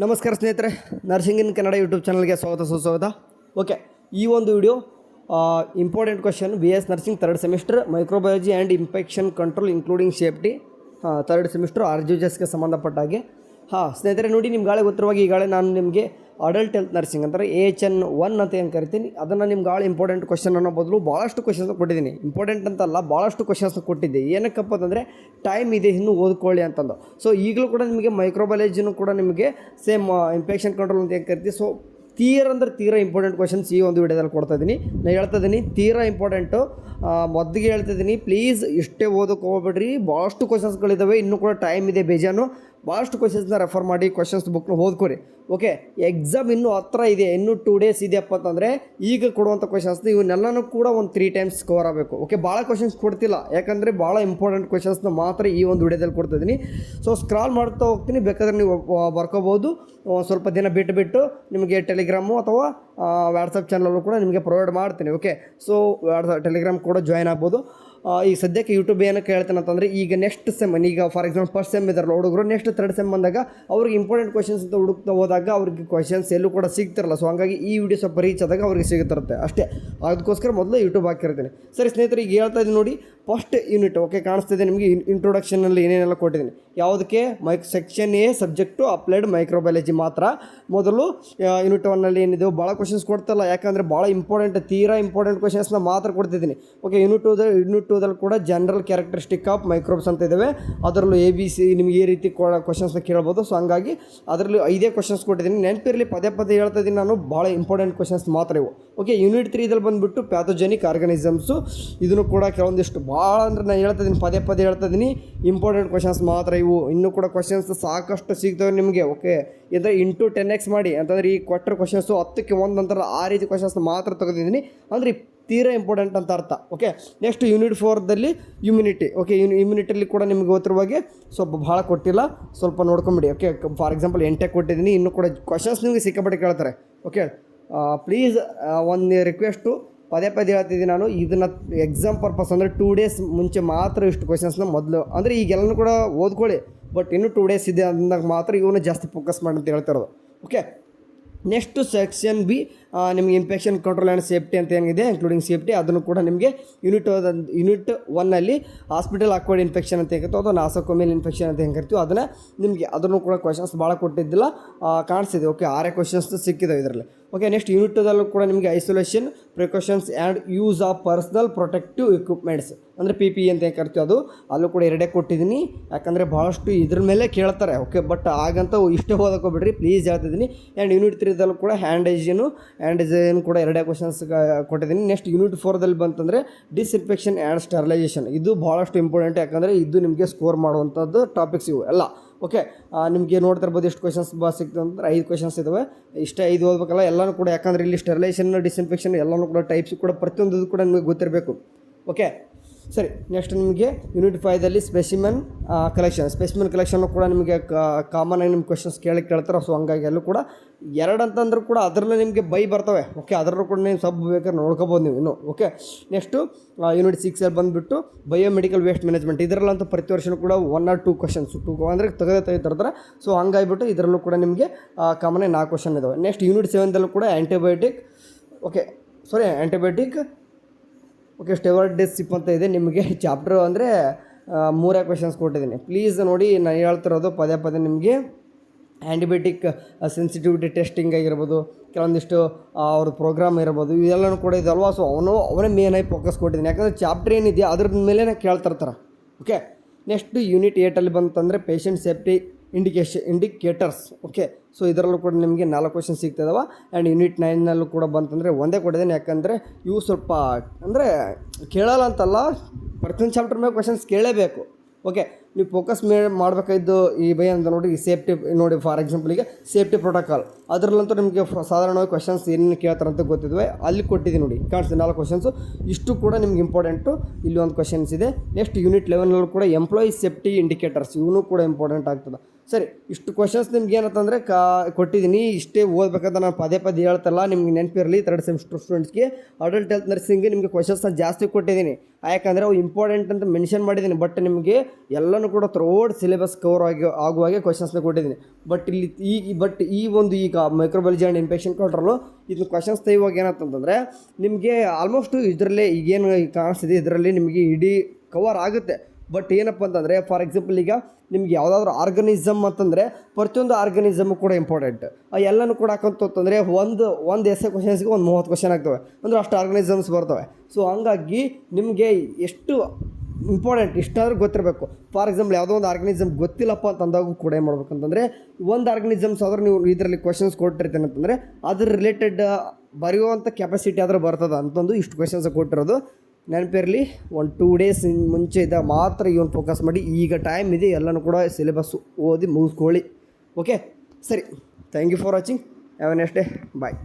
ನಮಸ್ಕಾರ ಸ್ನೇಹಿತರೆ, ನರ್ಸಿಂಗ್ ಇನ್ ಕನ್ನಡ ಯೂಟ್ಯೂಬ್ ಚಾನಲ್ಗೆ ಸ್ವಾಗತ ಸುಸ್ವಾಗತ. ಓಕೆ, ಈ ಒಂದು video important question BS nursing third semester microbiology and infection control including safety third semester RGHSಗೆ ಸಂಬಂಧಪಟ್ಟ ಹಾಗೆ. ಸ್ನೇಹಿತರೆ ನೋಡಿ, ನಿಮ್ಗಾಳೆ ಗೊತ್ತಿರುವಾಗ ಈಗಾಳೆ ನಾನು ನಿಮಗೆ ಅಡಲ್ಟ್ ಹೆಲ್ತ್ ನರ್ಸಿಂಗ್ ಅಂತಾರೆ AHN1 ಅಂತ ಏನು ಕರಿತೀನಿ, ಅದನ್ನು ನಿಮ್ಗಾಳೆ ಇಂಪಾರ್ಟೆಂಟ್ ಕ್ವಶನ್ ಅನ್ನೋ ಬದಲು ಭಾಳಷ್ಟು ಕ್ವಶನ್ಸ್ ಕೊಟ್ಟಿದ್ದೀನಿ. ಇಂಪಾರ್ಟೆಂಟ್ ಅಂತಲ್ಲ, ಭಾಳಷ್ಟು ಕ್ವಶನ್ಸ್ ಕೊಟ್ಟಿದ್ದೆ. ಏನಕ್ಕಪ್ಪ ಅಂತಂದರೆ ಟೈಮ್ ಇದೆ, ಇನ್ನೂ ಓದ್ಕೊಳ್ಳಿ ಅಂತಂದು. ಸೊ ಈಗಲೂ ಕೂಡ ನಿಮಗೆ ಮೈಕ್ರೋಬಯಾಲಜಿನೂ ಕೂಡ ನಿಮಗೆ ಸೇಮ್ ಇನ್ಫೆಕ್ಷನ್ ಕಂಟ್ರೋಲ್ ಅಂತ ಏನು ಕರಿತೀವಿ. ಸೊ ತೀರಾ ಇಂಪಾರ್ಟೆಂಟ್ ಕ್ವಶನ್ಸ್ ಈ ಒಂದು ವಿಡಿಯೋದಲ್ಲಿ ಕೊಡ್ತಾ ಇದ್ದೀನಿ. ನಾನು ಹೇಳ್ತಾ ಇದ್ದೀನಿ ತೀರಾ ಇಂಪಾರ್ಟೆಂಟು. ಮೊದಲಿಗೆ ಹೇಳ್ತಿದ್ದೀನಿ, ಪ್ಲೀಸ್ ಇಷ್ಟೇ ಓದೋಕೆ ಹೋಗ್ಬೇಡ್ರಿ. ಭಾಳಷ್ಟು ಕ್ವಶನ್ಸ್ಗಳಿದ್ದಾವೆ, ಇನ್ನೂ ಕೂಡ ಟೈಮ್ ಇದೆ ಬೇಜಾನು. ಭಾಳಷ್ಟು ಕ್ವಶನ್ಸ್ನ ರೆಫರ್ ಮಾಡಿ ಕ್ವಶನ್ಸ್ ಬುಕ್ನ ಓದ್ಕೊರಿ. ಓಕೆ, ಎಕ್ಸಾಮ್ ಇನ್ನೂ ಹತ್ರ ಇದೆ, ಇನ್ನೂ 2 ಡೇಸ್ ಇದೆಯಪ್ಪ ಅಂತಂದರೆ ಈಗ ಕೊಡುವಂಥ ಕ್ವಶನ್ಸ್ನ ಇವನ್ನೆಲ್ಲನೂ ಕೂಡ ಒಂದು 3 ಟೈಮ್ಸ್ ಕವರ್ ಆಗಬೇಕು. ಓಕೆ, ಭಾಳ ಕ್ವಶನ್ಸ್ ಕೊಡ್ತಿಲ್ಲ, ಯಾಕಂದರೆ ಭಾಳ ಇಂಪಾರ್ಟೆಂಟ್ ಕ್ವಶನ್ಸ್ನ ಮಾತ್ರ ಈ ಒಂದು ವಿಡಿಯೋದಲ್ಲಿ ಕೊಡ್ತಾಯಿದ್ದೀನಿ. ಸೊ ಸ್ಕ್ರಾಲ್ ಮಾಡ್ತಾ ಹೋಗ್ತೀನಿ, ಬೇಕಾದರೆ ನೀವು ಬರ್ಕೋಬೋದು. ಸ್ವಲ್ಪ ದಿನ ಬಿಟ್ಟು ನಿಮಗೆ ಟೆಲಿಗ್ರಾಮು ಅಥವಾ ವಾಟ್ಸಪ್ ಚಾನಲಲ್ಲೂ ಕೂಡ ನಿಮಗೆ ಪ್ರೊವೈಡ್ ಮಾಡ್ತೀನಿ. ಓಕೆ, ಸೊ ಟೆಲಿಗ್ರಾಮ್ ಕೂಡ ಜಾಯ್ನ್ ಆಗ್ಬೋದು. ಈಗ ಸದ್ಯಕ್ಕೆ ಯೂಟ್ಯೂಬ್ ಏನಕ್ಕೆ ಹೇಳ್ತೇನೆ ಅಂತಂದರೆ, ಈಗ ನೆಕ್ಸ್ಟ್ ಸೆಮ್, ಈಗ ಫಾರ್ ಎಕ್ಸಾಂಪಲ್ ಫಸ್ಟ್ ಸೆಮ್ ಇದ್ದಾರಲ್ಲ ಹುಡುಗರು, ನೆಕ್ಸ್ಟ್ ಥರ್ಡ್ ಸೆಮ್ ಬಂದಾಗ ಅವ್ರಿಗೆ ಇಂಪಾರ್ಟೆಂಟ್ ಕ್ವಶನ್ಸ್ ಅಂತ ಹುಡುಕ್ತಾ ಹೋದಾಗ ಅವ್ರಿಗೆ ಕ್ವಶನ್ಸ್ ಎಲ್ಲೂ ಕೂಡ ಸಿಗ್ತಿರಲ್ಲ. ಸೊ ಹಂಗಾಗಿ ಈ ವಿಡಿಯೋ ಸ್ವಲ್ಪ ರೀಚ್ ಆದಾಗ ಅವ್ರಿಗೆ ಸಿಗುತ್ತಿರುತ್ತೆ ಅಷ್ಟೇ. ಅದಕ್ಕೋಸ್ಕರ ಮೊದಲು ಯೂಟ್ಯೂಬ್ ಹಾಕಿರ್ತೀನಿ. ಸರಿ ಸ್ನೇಹಿತರೆ, ಈಗ ಹೇಳ್ತಾ ಇದ್ದೀನಿ ನೋಡಿ, ಫಸ್ಟ್ ಯೂನಿಟ್. ಓಕೆ, ಕಾಣಿಸ್ತಿದೆ ನಿಮಗೆ ಇಂಟ್ರೊಡಕ್ಷನಲ್ಲಿ ಏನೇನೆಲ್ಲ ಕೊಟ್ಟಿದ್ದೀನಿ. ಯಾವುದಕ್ಕೆ? Section A subject applied microbiology ಮಾತ್ರ. ಮೊದಲು ಯೂನಿಟ್ 1ನಲ್ಲಿ ಏನಿದೆ ಭಾಳ ಕ್ವಶನ್ಸ್ ಕೊಡ್ತಲ್ಲ, ಯಾಕಂದರೆ ಭಾಳ ತೀರಾ ಇಂಪಾರ್ಟೆಂಟ್ ಕ್ವಶನ್ಸ್ನ ಮಾತ್ರ ಕೊಡ್ತಿದ್ದೀನಿ. ಓಕೆ, ಯೂನಿಟ್ 2ದಲ್ಲಿ ಕೂಡ ಜನರಲ್ ಕ್ಯಾರೆಕ್ಟರಿಸ್ಟಿಕ್ ಆಫ್ ಮೈಕ್ರೋಬ್ಸ್ ಅಂತ ಇದ್ದಾವೆ. ಅದರಲ್ಲೂ ABC ನಿಮಗೆ ಈ ರೀತಿ ಕ್ವಶನ್ಸ್ನ ಕೇಳ್ಬೋದು. ಸೊ ಹಂಗಾಗಿ ಅದರಲ್ಲಿ 5 ಕ್ವಶನ್ಸ್ ಕೊಟ್ಟಿದ್ದೀನಿ. ನೆನಪಿರಲಿ, ಪದೇ ಹೇಳ್ತಾ ಇದ್ದೀನಿ ನಾನು, ಭಾಳ ಇಂಪಾರ್ಟೆಂಟ್ ಕ್ವಶನ್ಸ್ ಮಾತ್ರ ಇವು. ಓಕೆ, ಯೂನಿಟ್ 3ದಲ್ಲಿ ಬಂದುಬಿಟ್ಟು ಪ್ಯಾಥೋಜೆನಿಕ್ ಆರ್ಗನಿಸಮ್ಸು. ಇದನ್ನು ಕೂಡ ಕೆಲವೊಂದಿಷ್ಟು ಭಾಳ ಅಂದರೆ ನಾನು ಹೇಳ್ತಾ ಇದ್ದೀನಿ, ಪದೇ ಹೇಳ್ತಾ ಇದ್ದೀನಿ, ಇಂಪಾರ್ಟೆಂಟ್ ಕ್ವಶನ್ಸ್ ಮಾತ್ರ ಇವು. ಇನ್ನೂ ಕೂಡ ಕ್ವಶನ್ಸ್ ಸಾಕಷ್ಟು ಸಿಗ್ತವೆ ನಿಮಗೆ. ಓಕೆ, ಇದರ ಇಂಟು 10x ಮಾಡಿ ಅಂತಂದರೆ ಈ ಕೊಟ್ಟರೆ ಕ್ವಶನ್ಸು 10ಕ್ಕೆ 1 ಅಂತಾರೆ, ಆ ರೀತಿ ಕ್ವಶನ್ಸ್ ಮಾತ್ರ ತೆಗೆದಿದ್ದೀನಿ. ಅಂದರೆ ತೀರಾ ಇಂಪಾರ್ಟೆಂಟ್ ಅಂತ ಅರ್ಥ. ಓಕೆ, ನೆಕ್ಸ್ಟ್ ಯೂನಿಟ್ 4ದಲ್ಲಿ ಇಮ್ಯುನಿಟಿ. ಓಕೆ, ಇಮ್ಯುನಿಟಿಯಲ್ಲಿ ಕೂಡ ನಿಮಗೆ ಗೊತ್ತಿರುವಾಗೆ ಸ್ವಲ್ಪ ಭಾಳ ಕೊಟ್ಟಿಲ್ಲ, ಸ್ವಲ್ಪ ನೋಡ್ಕೊಂಬಿಡಿ. ಓಕೆ, ಫಾರ್ ಎಕ್ಸಾಂಪಲ್ 8 ಕೊಟ್ಟಿದ್ದೀನಿ, ಇನ್ನೂ ಕೂಡ ಕ್ವಶನ್ಸ್ ನಿಮಗೆ ಸಿಕ್ಕಾಪಟ್ಟೆ ಕೇಳ್ತಾರೆ. ಓಕೆ, ಪ್ಲೀಸ್ ಒಂದು ರಿಕ್ವೆಸ್ಟು, ಪದೇ ಹೇಳ್ತಿದ್ದೀನಿ ನಾನು, ಇದನ್ನು ಎಕ್ಸಾಮ್ ಪರ್ಪಸ್ ಅಂದರೆ 2 ಡೇಸ್ ಮುಂಚೆ ಮಾತ್ರ ಇಷ್ಟು ಕ್ವಶನ್ಸ್ನ ಮೊದಲು ಅಂದರೆ ಈಗೆಲ್ಲನೂ ಕೂಡ ಓದ್ಕೊಳ್ಳಿ. ಬಟ್ ಇನ್ನೂ 2 ಡೇಸ್ ಇದೆ ಅಂದಾಗ ಮಾತ್ರ ಇವನು ಜಾಸ್ತಿ ಫೋಕಸ್ ಮಾಡಿ ಅಂತ ಹೇಳ್ತಿರೋದು. ಓಕೆ, ನೆಕ್ಸ್ಟು ಸೆಕ್ಷನ್ B ನಿಮಗೆ ಇನ್ಫೆಕ್ಷನ್ ಕಂಟ್ರೋಲ್ ಆ್ಯಂಡ್ ಸೇಫ್ಟಿ ಅಂತ ಏನಿದೆ, ಇನ್ಕ್ಲೂಡಿಂಗ್ ಸೇಫ್ಟಿ, ಅದನ್ನು ಕೂಡ ನಿಮಗೆ ಯೂನಿಟ್ 1ನಲ್ಲಿ ಹಾಸ್ಪಿಟಲ್ ಅಕ್ವೈರ್ಡ್ ಇನ್ಫೆಕ್ಷನ್ ಅಂತ ಹೇಗಿತ್ತು, ಅದು ನಾಸೋಕೋಮಿಯಲ್ ಇನ್ಫೆಕ್ಷನ್ ಅಂತ ಹೆಂಗೆ ಕರಿತೀವಿ, ಅದನ್ನು ಕೂಡ ಕ್ವಶನ್ಸ್ ಭಾಳ ಕೊಟ್ಟಿದ್ದಿಲ್ಲ, ಕಾಣಿಸ್ತಿದೆ. ಓಕೆ, 6 ಕ್ವಶನ್ಸ್ ಸಿಕ್ಕಿದ್ದಾವೆ ಇದರಲ್ಲಿ. ಓಕೆ, ನೆಕ್ಸ್ಟ್ ಯೂನಿಟ್ 2ದಲ್ಲೂ ಕೂಡ ನಿಮಗೆ isolation precautions and use of personal protective equipments ಅಂದರೆ PPE ಅಂತ ಏನು ಕರಿತೀವಿ, ಅದು ಅಲ್ಲೂ ಕೂಡ 2 ಕೊಟ್ಟಿದ್ದೀನಿ. ಯಾಕಂದರೆ ಭಾಳಷ್ಟು ಇದ್ರ ಮೇಲೆ ಕೇಳ್ತಾರೆ. ಓಕೆ, ಬಟ್ ಹಾಗಂತ ಇಷ್ಟೇ ಓದೋಕೋಬಿಡ್ರಿ, ಪ್ಲೀಸ್ ಹೇಳ್ತಿದ್ದೀನಿ. ಆ್ಯಂಡ್ ಯೂನಿಟ್ 3ದಲ್ಲೂ ಕೂಡ ಹ್ಯಾಂಡ್ ಹೈಜೀನು ಕೂಡ 2 ಕ್ವಶನ್ಸ್ ಕೊಟ್ಟಿದ್ದೀನಿ. ನೆಕ್ಸ್ಟ್ ಯೂನಿಟ್ 4ದಲ್ಲಿ ಬಂತಂದರೆ ಡಿಸ್ಇನ್ಫೆಕ್ಷನ್ ಆ್ಯಂಡ್ ಸ್ಟೆರಿಲೈಸೇಷನ್. ಇದು ಭಾಳಷ್ಟು ಇಂಪಾರ್ಟೆಂಟ್, ಯಾಕಂದರೆ ಇದು ನಿಮಗೆ ಸ್ಕೋರ್ ಮಾಡುವಂಥದ್ದು ಟಾಪಿಕ್ಸ್ ಇವು ಎಲ್ಲ. ಓಕೆ, ನಿಮಗೆ ನೋಡ್ತಾ ಇರ್ಬೋದು ಎಷ್ಟು ಕ್ವಶನ್ಸ್ ಸಿಗ್ತದೆ ಅಂದರೆ 5 ಕ್ವಶನ್ಸ್ ಇದ್ದಾವೆ. ಇಷ್ಟೇ 5 ಓದಬೇಕಲ್ಲ ಎಲ್ಲನೂ ಕೂಡ, ಯಾಕಂದರೆ ಇಲ್ಲಿ ಸ್ಟೆರಿಲೈಸೇಷನ್ ಡಿಸ್ಇನ್ಫೆಕ್ಷನ್ ಎಲ್ಲನೂ ಕೂಡ ಟೈಪ್ಸ್ ಕೂಡ ಪ್ರತಿಯೊಂದು ಕೂಡ ನಿಮಗೆ ಗೊತ್ತಿರಬೇಕು. ಓಕೆ, ಸರಿ. ನೆಕ್ಸ್ಟ್ ನಿಮಗೆ ಯೂನಿಟ್ 5ದಲ್ಲಿ ಸ್ಪೆಸಿಮನ್ ಕಲೆಕ್ಷನ್ನು ಕೂಡ ನಿಮಗೆ ಕಾಮನ್ ಆಗಿ ನಿಮ್ಮ ಕ್ವಶನ್ಸ್ ಕೇಳ್ತಾರೆ. ಸೊ ಹಂಗಾಗಿ ಅಲ್ಲೂ ಕೂಡ 2 ಅಂತಂದ್ರೂ ಕೂಡ ಅದರಲ್ಲೂ ನಿಮಗೆ ಬೈ ಬರ್ತವೆ. ಓಕೆ, ಅದರಲ್ಲೂ ಕೂಡ ನೀವು ಸಬ್ ಬೇಕಾದ್ರೆ ನೋಡ್ಕೋಬೋದು ನೀವು ಇನ್ನು. ಓಕೆ, ನೆಕ್ಸ್ಟು ಯೂನಿಟ್ 6ಅಲ್ಲಿ ಬಂದುಬಿಟ್ಟು ಬಯೋಮೆಡಿಕಲ್ ವೇಸ್ಟ್ ಮ್ಯಾನೇಜ್ಮೆಂಟ್. ಇದರಲ್ಲಂತೂ ಪ್ರತಿ ವರ್ಷವೂ ಕೂಡ 1 or 2 ಕ್ವಶನ್ಸ್ ಅಂದರೆ ತೆಗೆದಿರ್ತಾರೆ. ಸೊ ಹಂಗಾಗಿಬಿಟ್ಟು ಇದರಲ್ಲೂ ಕೂಡ ನಿಮಗೆ ಕಾಮನ್ ಆಗಿ 4 ಕ್ವಶನ್ ಇದ್ದಾವೆ. ನೆಕ್ಸ್ಟ್ ಯೂನಿಟ್ 7ದಲ್ಲೂ ಕೂಡ ಆ್ಯಂಟಿಬಯೋಟಿಕ್. ಓಕೆ, ಸ್ಟೆವಾರ್ಡಿಸಿಪ್ ಅಂತ ಇದೆ ನಿಮಗೆ ಚಾಪ್ಟರ್, ಅಂದರೆ 3 ಕ್ವಶನ್ಸ್ ಕೊಟ್ಟಿದ್ದೀನಿ. ಪ್ಲೀಸ್ ನೋಡಿ, ನಾನು ಹೇಳ್ತಿರೋದು ಪದೇ ನಿಮಗೆ ಆ್ಯಂಟಿಬಯೋಟಿಕ್ ಸೆನ್ಸಿಟಿವಿಟಿ ಟೆಸ್ಟಿಂಗ್ ಆಗಿರ್ಬೋದು, ಕೆಲವೊಂದಿಷ್ಟು ಅವ್ರ ಪ್ರೋಗ್ರಾಮ್ ಇರ್ಬೋದು, ಇವೆಲ್ಲನೂ ಕೂಡ ಇದಲ್ವಾ. ಸೊ ಅವನೇ ಮೇನಾಗಿ ಫೋಕಸ್ ಕೊಟ್ಟಿದ್ದೀನಿ, ಯಾಕಂದರೆ ಚಾಪ್ಟರ್ ಏನಿದೆಯಾ ಅದ್ರ ಮೇಲೆ ಕೇಳ್ತಿರ್ತಾರೆ. ಓಕೆ, ನೆಕ್ಸ್ಟ್ ಯೂನಿಟ್ 8ಅಲ್ಲಿ ಬಂತಂದರೆ patient safety indicators. Okay, so ಇದರಲ್ಲೂ ಕೂಡ ನಿಮಗೆ 4 ಕ್ವಶನ್ ಸಿಗ್ತದವ. ಆ್ಯಂಡ್ ಯೂನಿಟ್ 9ನಲ್ಲೂ ಕೂಡ ಬಂತಂದರೆ 1 ಕೊಟ್ಟಿದ್ದೇನೆ, ಯಾಕಂದರೆ ಇವು ಸ್ವಲ್ಪ ಅಂದರೆ ಕೇಳಲ್ಲ ಅಂತಲ್ಲ, ಪ್ರತಿಯೊಂದು ಚಾಪ್ಟರ್ ಮೇಲೆ ಕ್ವಶನ್ಸ್ ಕೇಳಲೇಬೇಕು. ಓಕೆ, ನೀವು ಫೋಕಸ್ ಮಾಡಬೇಕಾದ್ದು ಈ ಅಂತ ನೋಡಿ, ಈ ಸೇಫ್ಟಿ ನೋಡಿ. ಫಾರ್ ಎಕ್ಸಾಂಪಲ್ ಈಗ ಸೇಫ್ಟಿ ಪ್ರೋಟೋಕಾಲ್, ಅದರಲ್ಲಂತೂ ನಿಮಗೆ ಸಾಧಾರಣವಾಗಿ ಕ್ವಶನ್ಸ್ ಏನೇನು ಕೇಳ್ತಾರಂತ ಗೊತ್ತಿದ್ವಿ, ಅಲ್ಲಿ ಕೊಟ್ಟಿದ್ದೀನಿ ನೋಡಿ, ಕಾಣಿಸ್ತೀವಿ 4 ಕ್ವಶನ್ಸು. ಇಷ್ಟು ಕೂಡ ನಿಮ್ಗೆ ಇಂಪಾರ್ಟೆಂಟು. ಇಲ್ಲಿ ಒಂದು ಕ್ವಶನ್ಸ್ ಇದೆ. ನೆಕ್ಸ್ಟ್ ಯೂನಿಟ್ 11ನಲ್ಲೂ ಕೂಡ ಎಂಪ್ಲಾಯಿ ಸೇಫ್ಟಿ ಇಂಡಿಕೇಟರ್ಸ್, ಇವನು ಕೂಡ ಇಂಪಾರ್ಟೆಂಟ್ ಆಗ್ತದೆ. ಸರಿ, ಇಷ್ಟು ಕ್ವಶನ್ಸ್ ನಿಮ್ಗೆ ಏನಂತಂದರೆ ಕೊಟ್ಟಿದ್ದೀನಿ. ಇಷ್ಟೇ ಓದಬೇಕಂತ ನಾನು ಪದೇ ಹೇಳ್ತಲ್ಲ, ನಿಮ್ಗೆ ನೆನಪಿರಲಿ. 3rd ಸೆಮಿಸ್ಟರ್ ಸ್ಟೂಡೆಂಟ್ಸ್ಗೆ ಅಡಲ್ಟ್ ಹೆಲ್ತ್ ನರ್ಸಿಂಗ್ಗೆ ನಿಮಗೆ ಕ್ವಶನ್ಸ್ನ ಜಾಸ್ತಿ ಕೊಟ್ಟಿದ್ದೀನಿ. ಯಾಕಂದರೆ ಅವು ಇಂಪಾರ್ಟೆಂಟ್ ಅಂತ ಮೆನ್ಷನ್ ಮಾಡಿದ್ದೀನಿ. ಬಟ್ ನಿಮಗೆ ಎಲ್ಲನೂ ಕೂಡ ಥ್ರೋಡ್ ಸಿಲೆಬಸ್ ಕವರ್ ಆಗುವಾಗೆ ಕ್ವಶನ್ಸ್ನ ಕೊಟ್ಟಿದ್ದೀನಿ. ಬಟ್ ಇಲ್ಲಿ ಈಗ ಮೈಕ್ರೋಬಯಾಲಜಿ ಆ್ಯಂಡ್ ಇನ್ಫೆಕ್ಷನ್ ಕಂಟ್ರೋಲು ಇದು ಕ್ವಶನ್ಸ್ ಇವಾಗ ಏನಂತಂದರೆ ನಿಮಗೆ ಆಲ್ಮೋಸ್ಟ್ ಇದರಲ್ಲೇ ಈಗೇನು ಕಾಣಿಸ್ತಿದೆ ಇದರಲ್ಲಿ ನಿಮಗೆ ಇಡೀ ಕವರ್ ಆಗುತ್ತೆ. ಬಟ್ ಏನಪ್ಪ ಅಂತಂದರೆ ಫಾರ್ ಎಕ್ಸಾಂಪಲ್ ಈಗ ನಿಮ್ಗೆ ಯಾವುದಾದ್ರೂ ಆರ್ಗನಿಸಮ್ ಅಂತಂದರೆ ಪ್ರತಿಯೊಂದು ಆರ್ಗನಿಸಮ್ ಕೂಡ ಇಂಪಾರ್ಟೆಂಟ್. ಎಲ್ಲನೂ ಕೂಡ ಹಾಕಂತಂದರೆ ಒಂದು ಎಸ್ಸೆ ಕ್ವಶನ್ಸ್ಗೆ ಒಂದು 30 ಕ್ವಶನ್ ಆಗ್ತವೆ, ಅಂದರೆ ಅಷ್ಟು ಆರ್ಗನಿಸಮ್ಸ್ ಬರ್ತವೆ. ಸೊ ಹಂಗಾಗಿ ನಿಮಗೆ ಎಷ್ಟು ಇಂಪಾರ್ಟೆಂಟ್ ಇಷ್ಟಾದ್ರೂ ಗೊತ್ತಿರಬೇಕು. ಫಾರ್ ಎಕ್ಸಾಂಪಲ್ ಯಾವುದೋ ಒಂದು ಆರ್ಗನಿಸಮ್ ಗೊತ್ತಿಲ್ಲಪ್ಪ ಅಂತಂದಾಗೂ ಕೂಡ ಏನು ಮಾಡ್ಬೇಕಂತಂದರೆ ಒಂದು ಆರ್ಗನಿಸಮ್ಸ್ ಆದರೂ ನೀವು ಇದರಲ್ಲಿ ಕ್ವಶನ್ಸ್ ಕೊಟ್ಟಿರ್ತೀನಿ ಅಂತಂದರೆ ಅದ್ರ ರಿಲೇಟೆಡ್ ಬರೆಯುವಂಥ ಕೆಪಾಸಿಟಿ ಆದರೂ ಬರ್ತದೆ ಅಂತಂದು ಇಷ್ಟು ಕ್ವಶನ್ಸ್ ಕೊಟ್ಟಿರೋದು. ನೆನಪಿರಲಿ, 1-2 ಡೇಸ್ ಮುಂಚೆ ಇದ್ದಾಗ ಮಾತ್ರ ಈ ಒಂದು ಫೋಕಸ್ ಮಾಡಿ. ಈಗ ಟೈಮ್ ಇದೆ, ಎಲ್ಲನೂ ಕೂಡ ಸಿಲೆಬಸ್ ಓದಿ ಮುಗಿಸ್ಕೊಳ್ಳಿ. ಓಕೆ, ಸರಿ. Thank you for watching. Have a next day. Bye.